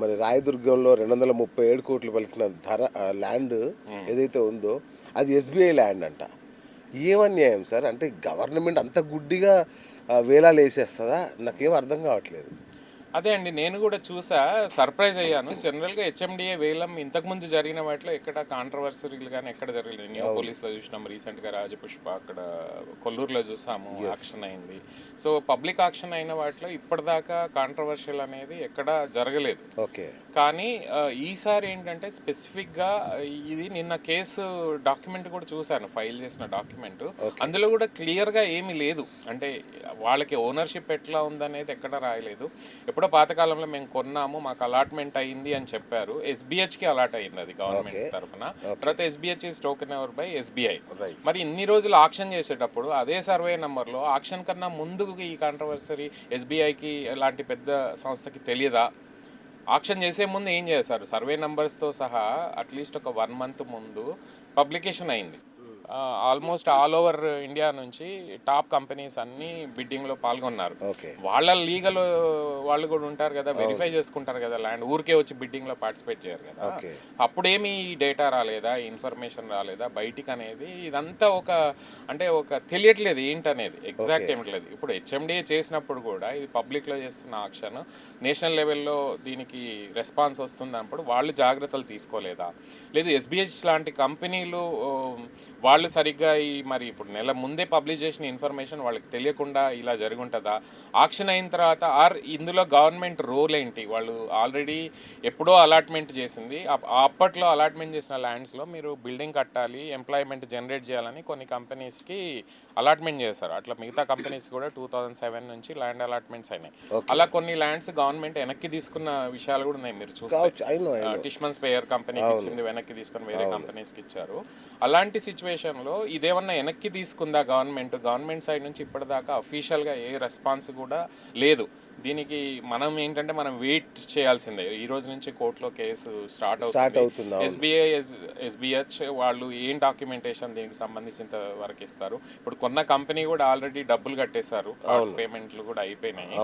మరి రాయదుర్గంలో 237 కోట్లు పలికిన ల్యాండ్ ఏదైతే ఉందో అది ఎస్బీఐ ల్యాండ్ అంట. ఏమన్యాయం సార్? అంటే గవర్నమెంట్ అంత గుడ్డిగా వేలాలు వేసేస్తుందా? నాకేం అర్థం కావట్లేదు. అదే అండి, నేను కూడా చూసా, సర్ప్రైజ్ అయ్యాను. జనరల్గా హెచ్ఎండిఏ వేలం ఇంతకుముందు జరిగిన వాటిలో ఎక్కడ కాంట్రవర్సరీలు కానీ ఎక్కడ జరగలేదు. న్యూ పోలీస్లో చూసినాం, రీసెంట్గా రాజపుష్ప అక్కడ కొల్లూరులో చూసాము, ఆక్షన్ అయింది. సో పబ్లిక్ ఆక్షన్ అయిన వాటిలో ఇప్పటిదాకా కాంట్రవర్షియల్ అనేది ఎక్కడ జరగలేదు. ఓకే. కానీ ఈసారి ఏంటంటే స్పెసిఫిక్గా ఇది నిన్న కేసు డాక్యుమెంట్ కూడా చూశాను, ఫైల్ చేసిన డాక్యుమెంట్. అందులో కూడా క్లియర్గా ఏమీ లేదు. అంటే వాళ్ళకి ఓనర్షిప్ ఎట్లా ఉందనేది ఎక్కడ రాయలేదు. ఎప్పుడో పాతకాలంలో మేము కొన్నాము, మాకు అలాట్మెంట్ అయింది అని చెప్పారు. ఎస్బీహెచ్కి అలాట్ అయింది అది గవర్నమెంట్ తరఫున. తర్వాత SBH is token over by SBI. మరి ఇన్ని రోజులు ఆక్షన్ చేసేటప్పుడు అదే సర్వే నెంబర్లో ఆక్షన్ కన్నా ముందు ఈ కాంట్రవర్సరీ ఎస్బీఐకి ఎలాంటి పెద్ద సంస్థకి తెలియదా? ఆక్షన్ చేసే ముందు ఏం చేశారు? సర్వే నెంబర్స్తో సహా అట్లీస్ట్ ఒక 1 month ముందు పబ్లికేషన్ అయింది. ఆల్మోస్ట్ ఆల్ ఓవర్ ఇండియా నుంచి టాప్ కంపెనీస్ అన్నీ బిడ్డింగ్లో పాల్గొన్నారు. వాళ్ళ లీగల్ వాళ్ళు కూడా ఉంటారు కదా, వెరిఫై చేసుకుంటారు కదా ల్యాండ్. ఊరికే వచ్చి బిడ్డింగ్లో పార్టిసిపేట్ చేయరు కదా. అప్పుడేమి డేటా రాలేదా, ఇన్ఫర్మేషన్ రాలేదా బయటికి అనేది? ఇదంతా ఒక తెలియట్లేదు ఏంటనేది, ఎగ్జాక్ట్ ఏమిట్లేదు. ఇప్పుడు హెచ్ఎండిఏ చేసినప్పుడు కూడా ఇది పబ్లిక్లో చేస్తున్న ఆక్షన్, నేషనల్ లెవెల్లో దీనికి రెస్పాన్స్ వస్తున్నప్పుడు వాళ్ళు జాగ్రత్తలు తీసుకోలేదా? లేదు ఎస్బీహెచ్ లాంటి కంపెనీలు వాళ్ళు సరిగ్గా మరి ఇప్పుడు నెల ముందే పబ్లిష్ చేసిన ఇన్ఫర్మేషన్ వాళ్ళకి తెలియకుండా ఇలా జరుగుంటుందా? ఆక్షన్ అయిన తర్వాత ఇందులో గవర్నమెంట్ రోల్ ఏంటి? వాళ్ళు ఆల్రెడీ ఎప్పుడో అలాట్మెంట్ చేసింది. అప్పట్లో అలాట్మెంట్ చేసిన ల్యాండ్స్లో మీరు బిల్డింగ్ కట్టాలి, ఎంప్లాయ్మెంట్ జనరేట్ చేయాలని కొన్ని కంపెనీస్కి అలాట్మెంట్ చేశారు. అట్లా మిగతా కంపెనీస్ కూడా 2007 నుంచి ల్యాండ్ అలాట్మెంట్స్ అయినాయి. అలా కొన్ని ల్యాండ్స్ గవర్నమెంట్ వెనక్కి తీసుకున్న విషయాలు కూడా ఉన్నాయి. మీరు చూస్తే టిష్మన్ స్పేయర్ కంపెనీకి ఇచ్చింది, వెనక్కి తీసుకొని వేరే కంపెనీస్కి ఇచ్చారు. అలాంటి సిచ్యువేషన్లో ఇదేమన్నా వెనక్కి తీసుకుందా గవర్నమెంట్ సైడ్ నుంచి? ఇప్పటిదాకా అఫీషియల్గా ఏ రెస్పాన్స్ కూడా లేదు. దీనికి మనం ఏంటంటే మనం వెయిట్ చేయాల్సిందే. ఈ రోజు నుంచి కోర్టులో కేసు స్టార్ట్ అవుతుంది. ఎస్బీహెచ్ వాళ్ళు ఏం డాక్యుమెంటేషన్ దీనికి సంబంధించినంత వరకు ఇస్తారు. ఇప్పుడు కొన్న కంపెనీ కూడా ఆల్రెడీ డబ్బులు కట్టేశారు, పేమెంట్లు కూడా అయిపోయినాయి.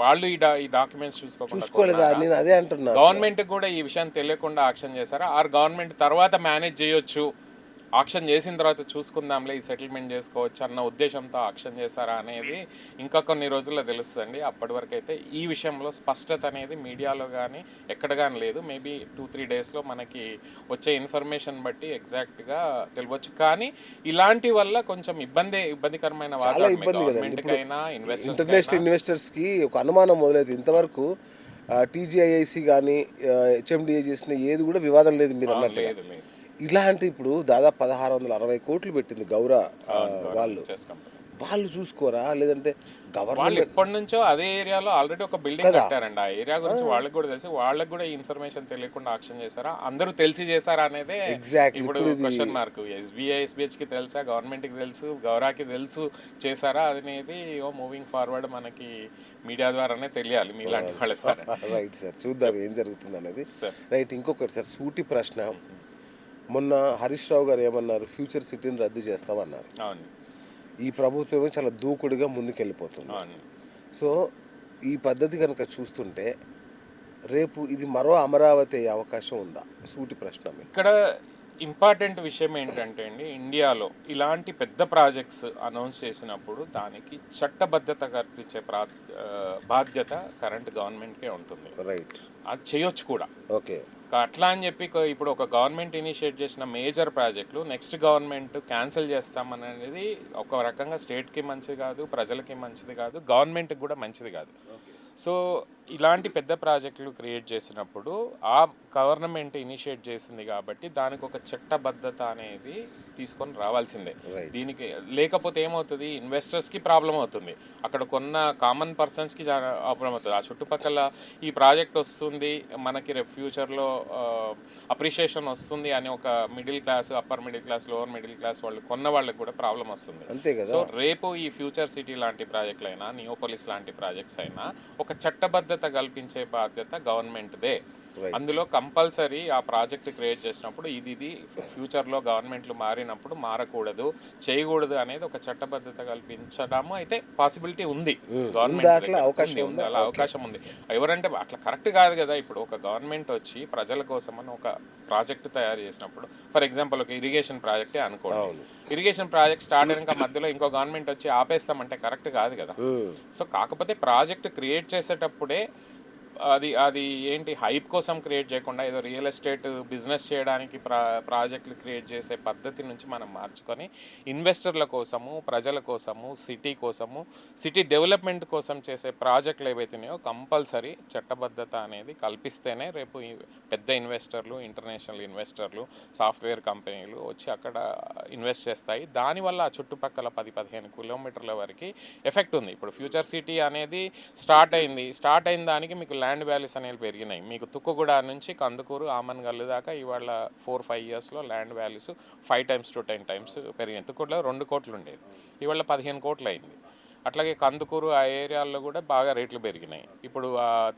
వాళ్ళు ఈ డాక్యుమెంట్స్ చూసుకోకుండా గవర్నమెంట్ కూడా ఈ విషయం తెలియకుండా ఆక్షన్ చేశారు. గవర్నమెంట్ తర్వాత మేనేజ్ చేయొచ్చు, ఆక్షన్ చేసిన తర్వాత చూసుకుందాంలే, ఈ సెటిల్మెంట్ చేసుకోవచ్చు అన్న ఉద్దేశంతో ఆక్షన్ చేశారా అనేది ఇంకా కొన్ని రోజుల్లో తెలుస్తుందండి. అప్పటి వరకు అయితే ఈ విషయంలో స్పష్టత అనేది మీడియాలో కానీ ఎక్కడ కానీ లేదు. మేబీ 2-3 డేస్లో మనకి వచ్చే ఇన్ఫర్మేషన్ బట్టి ఎగ్జాక్ట్గా తెలియవచ్చు. కానీ ఇలాంటి వల్ల కొంచెం ఇబ్బందికరమైన గవర్నమెంట్కైనా ఇంటర్నేషనల్ ఇన్వెస్టర్స్కి ఒక అనుమానం మొదలైంది. ఇంతవరకు టీజీఐఐసి కానీ హెచ్ఎండిఏ చేసిన ఏది కూడా వివాదం లేదు మీరు అన్నట్టు. ఇలాంటి ఇప్పుడు దాదాపు 1660 కోట్లు పెట్టింది గౌరా వాళ్ళు చూసుకోరా? లేదంటే వాళ్ళు ఎప్పటి నుంచో అదే ఏరియాలో ఆల్రెడీ ఒక బిల్డింగ్ కట్టారండి. ఆ ఏరియా గురించి వాళ్ళకి కూడా తెలిసి, వాళ్ళకి కూడా ఈ ఇన్ఫర్మేషన్ తెలియకుండా ఆక్షన్ చేశారా, అందరూ తెలిసి చేశారా అనేది ఇప్పుడు క్వశ్చన్ మార్క్. ఎస్బీహెచ్కి తెలుసా, గవర్నమెంట్కి తెలుసు, గౌరాకి తెలుసు చేశారా అనేది మూవింగ్ ఫార్వర్డ్ మనకి మీడియా ద్వారానే తెలియాలి, మీలాంటి వాళ్ళ ద్వారా. రైట్ సార్, చూద్దాం ఏం జరుగుతుంది అనేది. రైట్, ఇంకొకటి సార్, సూటి ప్రశ్న. మొన్న హరీష్ రావు గారు ఏమన్నారు? ఫ్యూచర్ సిటీని రద్దు చేస్తామన్నారు. ఈ ప్రభుత్వమే చాలా దూకుడుగా ముందుకెళ్ళిపోతుంది. సో ఈ పద్ధతి కనుక చూస్తుంటే రేపు ఇది మరో అమరావతి అయ్యే అవకాశం ఉందా? సూటి ప్రశ్న. ఇక్కడ ఇంపార్టెంట్ విషయం ఏంటంటే అండి, ఇండియాలో ఇలాంటి పెద్ద ప్రాజెక్ట్స్ అనౌన్స్ చేసినప్పుడు దానికి చట్టబద్ధత కల్పించే బాధ్యత కరెంట్ గవర్నమెంట్కే ఉంటుంది. రైట్, అది చేయొచ్చు కూడా. ఓకే. అట్లా అని చెప్పి ఇప్పుడు ఒక గవర్నమెంట్ ఇనిషియేట్ చేసిన మేజర్ ప్రాజెక్టులు నెక్స్ట్ గవర్నమెంట్ క్యాన్సిల్ చేస్తామనేది ఒక రకంగా స్టేట్కి మంచిది కాదు, ప్రజలకి మంచిది కాదు, గవర్నమెంట్కి కూడా మంచిది కాదు. సో ఇలాంటి పెద్ద ప్రాజెక్టులు క్రియేట్ చేసినప్పుడు ఆ గవర్నమెంట్ ఇనిషియేట్ చేసింది కాబట్టి దానికి ఒక చట్టబద్ధత అనేది తీసుకొని రావాల్సిందే. దీనికి లేకపోతే ఏమవుతుంది, ఇన్వెస్టర్స్కి ప్రాబ్లం అవుతుంది, అక్కడ కొన్న కామన్ పర్సన్స్కి ప్రాబ్లం అవుతుంది. ఆ చుట్టుపక్కల ఈ ప్రాజెక్ట్ వస్తుంది, మనకి రేపు ఫ్యూచర్లో అప్రిషియేషన్ వస్తుంది అని ఒక middle class, upper middle class, lower middle class వాళ్ళు కొన్న వాళ్ళకి కూడా ప్రాబ్లం వస్తుంది. అంతే కదా. సో రేపు ఈ ఫ్యూచర్ సిటీ లాంటి ప్రాజెక్టులు అయినా, నియోపోలిస్ లాంటి ప్రాజెక్ట్స్ అయినా ఒక చట్టబద్ధత కల్పించే బాధ్యత గవర్నమెంట్దే. అందులో కంపల్సరీ ఆ ప్రాజెక్ట్ క్రియేట్ చేసినప్పుడు ఇది ఫ్యూచర్లో గవర్నమెంట్లు మారినప్పుడు మారకూడదు, చేయకూడదు అనేది ఒక చట్టబద్ధత కల్పించడము అయితే పాసిబిలిటీ ఉంది గవర్నమెంట్ ఉంది, అలా అవకాశం ఉంది. ఎవరంటే అట్లా కరెక్ట్ కాదు కదా. ఇప్పుడు ఒక గవర్నమెంట్ వచ్చి ప్రజల కోసం అని ఒక ప్రాజెక్ట్ తయారు చేసినప్పుడు, ఫర్ ఎగ్జాంపుల్ ఒక ఇరిగేషన్ ప్రాజెక్టే అనుకోండి, ఇరిగేషన్ ప్రాజెక్ట్ స్టార్ట్ అయినాక మధ్యలో ఇంకో గవర్నమెంట్ వచ్చి ఆపేస్తామంటే కరెక్ట్ కాదు కదా. సో కాకపోతే ప్రాజెక్ట్ క్రియేట్ చేసేటప్పుడే అది ఏంటి హైప్ కోసం క్రియేట్ చేయకుండా ఏదో రియల్ ఎస్టేట్ బిజినెస్ చేయడానికి ప్రాజెక్టులు క్రియేట్ చేసే పద్ధతి నుంచి మనం మార్చుకొని ఇన్వెస్టర్ల కోసము, ప్రజల కోసము, సిటీ కోసము, సిటీ డెవలప్మెంట్ కోసం చేసే ప్రాజెక్టులు ఏవైతున్నాయో కంపల్సరీ చట్టబద్ధత అనేది కల్పిస్తేనే రేపు పెద్ద ఇన్వెస్టర్లు, ఇంటర్నేషనల్ ఇన్వెస్టర్లు, సాఫ్ట్వేర్ కంపెనీలు వచ్చి అక్కడ ఇన్వెస్ట్ చేస్తాయి. దానివల్ల ఆ చుట్టుపక్కల 10-15 కిలోమీటర్ల వరకు ఎఫెక్ట్ ఉంది. ఇప్పుడు ఫ్యూచర్ సిటీ అనేది స్టార్ట్ అయిన దానికి మీకు ల్యాండ్ వాల్యూస్ అనేవి పెరిగినాయి. మీకు తుక్కుగూడ నుంచి కందుకూరు, ఆమన్గల్లు దాకా ఇవాళ 4-5 ఇయర్స్లో land values 5 times to 10 times పెరిగినాయి. తుక్కుగూడలో 2 కోట్లు ఉండేది, ఇవాళ 15 కోట్లు అయింది. అట్లాగే కందుకూరు ఆ ఏరియాల్లో కూడా బాగా రేట్లు పెరిగినాయి. ఇప్పుడు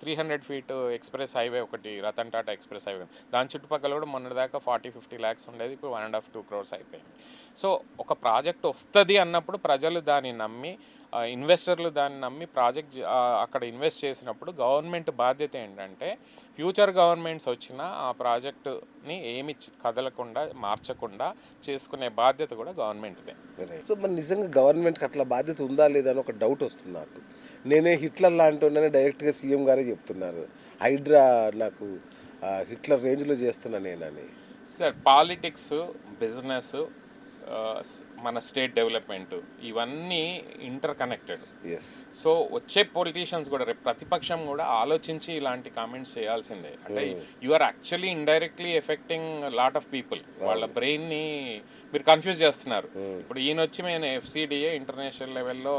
300 feet ఎక్స్ప్రెస్ హైవే ఒకటి, రతన్ టాటా ఎక్స్ప్రెస్ హైవే, దాని చుట్టుపక్కల కూడా మొన్నటిదాకా 40-50 lakhs ఉండేది, ఇప్పుడు 1.5-2 crores అయిపోయింది. సో ఒక ప్రాజెక్ట్ వస్తుంది అన్నప్పుడు ప్రజలు దాన్ని నమ్మి, ఇన్వెస్టర్లు దాన్ని నమ్మి ప్రాజెక్ట్ అక్కడ ఇన్వెస్ట్ చేసినప్పుడు గవర్నమెంట్ బాధ్యత ఏంటంటే ఫ్యూచర్ గవర్నమెంట్స్ వచ్చినా ఆ ప్రాజెక్టుని ఏమి కదలకుండా, మార్చకుండా చేసుకునే బాధ్యత కూడా గవర్నమెంట్దే. సో మరి నిజంగా గవర్నమెంట్కి అట్లా బాధ్యత ఉందా లేదా అని ఒక డౌట్ వస్తుంది నాకు. నేనే హిట్లర్ లాంటి డైరెక్ట్గా సీఎం గారే చెప్తున్నారు, హైడ్రా నాకు హిట్లర్ రేంజ్లో చేస్తున్నా నేనని. సార్ పాలిటిక్స్, బిజినెస్, మన స్టేట్ డెవలప్మెంట్ ఇవన్నీ ఇంటర్ కనెక్టెడ్. సో వచ్చే పొలిటీషియన్స్ కూడా, రేపు ప్రతిపక్షం కూడా ఆలోచించి ఇలాంటి కామెంట్స్ చేయాల్సిందే. అంటే you are actually indirectly affecting lot of people. వాళ్ళ బ్రెయిన్ని మీరు కన్ఫ్యూజ్ చేస్తున్నారు. ఇప్పుడు ఈయన వచ్చి నేను FCDA ఇంటర్నేషనల్ లెవెల్లో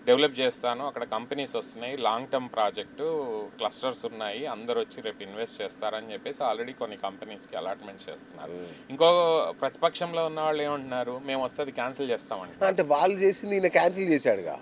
డెవలప్ చేస్తాను, అక్కడ కంపెనీస్ వస్తున్నాయి, లాంగ్ టర్మ్ ప్రాజెక్టు, క్లస్టర్స్ ఉన్నాయి, అందరు వచ్చి రేపు ఇన్వెస్ట్ చేస్తారని చెప్పేసి ఆల్రెడీ కొన్ని కంపెనీస్కి అలాట్మెంట్స్ చేస్తున్నారు. ఇంకో ప్రతిపక్షంలో ఉన్న వాళ్ళు ఏమంటున్నారు, మేము వస్తుంది క్యాన్సిల్ చేస్తామంటే. అంటే వాళ్ళు చేసింది ఈయన క్యాన్సిల్ చేశాడుగా.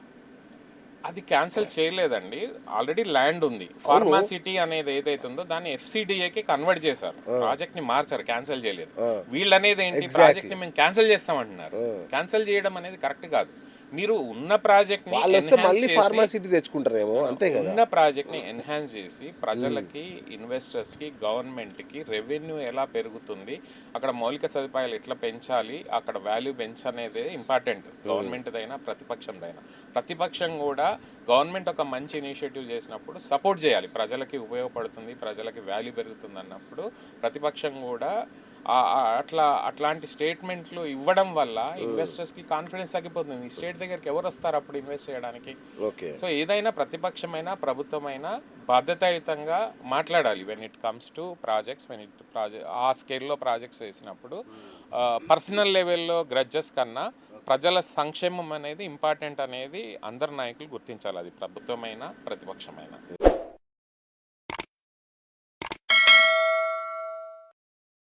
అది క్యాన్సిల్ చేయలేదండి, ఆల్రెడీ ల్యాండ్ ఉంది. ఫార్మా సిటీ అనేది ఏదైతే ఉందో దాన్ని FCDAకి కన్వర్ట్ చేశారు, ప్రాజెక్ట్ ని మార్చారు, క్యాన్సిల్ చేయలేదు. వీళ్ళు అనేది ఏంటి, ప్రాజెక్ట్ ని మేము క్యాన్సిల్ చేస్తామంటున్నారు. క్యాన్సిల్ చేయడం అనేది కరెక్ట్ కాదు. మీరు ఉన్న ప్రాజెక్ట్ ని తెచ్చుకుంటారేమో, అంతే కదా. ఉన్న ప్రాజెక్ట్ ని ఎన్హాన్స్ చేసి ప్రజలకి, ఇన్వెస్టర్స్ కి, గవర్నమెంట్ కి రెవెన్యూ ఎలా పెరుగుతుంది, అక్కడ మౌలిక సదుపాయాలు ఎట్లా పెంచాలి, అక్కడ వాల్యూ పెంచనేదే ఇంపార్టెంట్. గవర్నమెంట్దైనా ప్రతిపక్షందైనా. ప్రతిపక్షం కూడా గవర్నమెంట్ ఒక మంచి ఇనిషియేటివ్ చేసినప్పుడు సపోర్ట్ చేయాలి, ప్రజలకి ఉపయోగపడుతుంది, ప్రజలకి వాల్యూ పెరుగుతుంది అన్నప్పుడు ప్రతిపక్షం కూడా అట్లాంటి స్టేట్మెంట్లు ఇవ్వడం వల్ల ఇన్వెస్టర్స్కి కాన్ఫిడెన్స్ తగ్గిపోతుంది. ఈ స్టేట్ దగ్గరికి ఎవరు వస్తారు అప్పుడు ఇన్వెస్ట్ చేయడానికి? సో ఏదైనా ప్రతిపక్షమైనా ప్రభుత్వమైనా బాధ్యతాయుతంగా మాట్లాడాలి when it comes to projects. ఆ స్కేల్లో ప్రాజెక్ట్స్ వేసినప్పుడు పర్సనల్ లెవెల్లో గ్రడ్జెస్ కన్నా ప్రజల సంక్షేమం అనేది ఇంపార్టెంట్ అనేది అందరు నాయకులు గుర్తించాలి, అది ప్రభుత్వమైనా ప్రతిపక్షమైనా.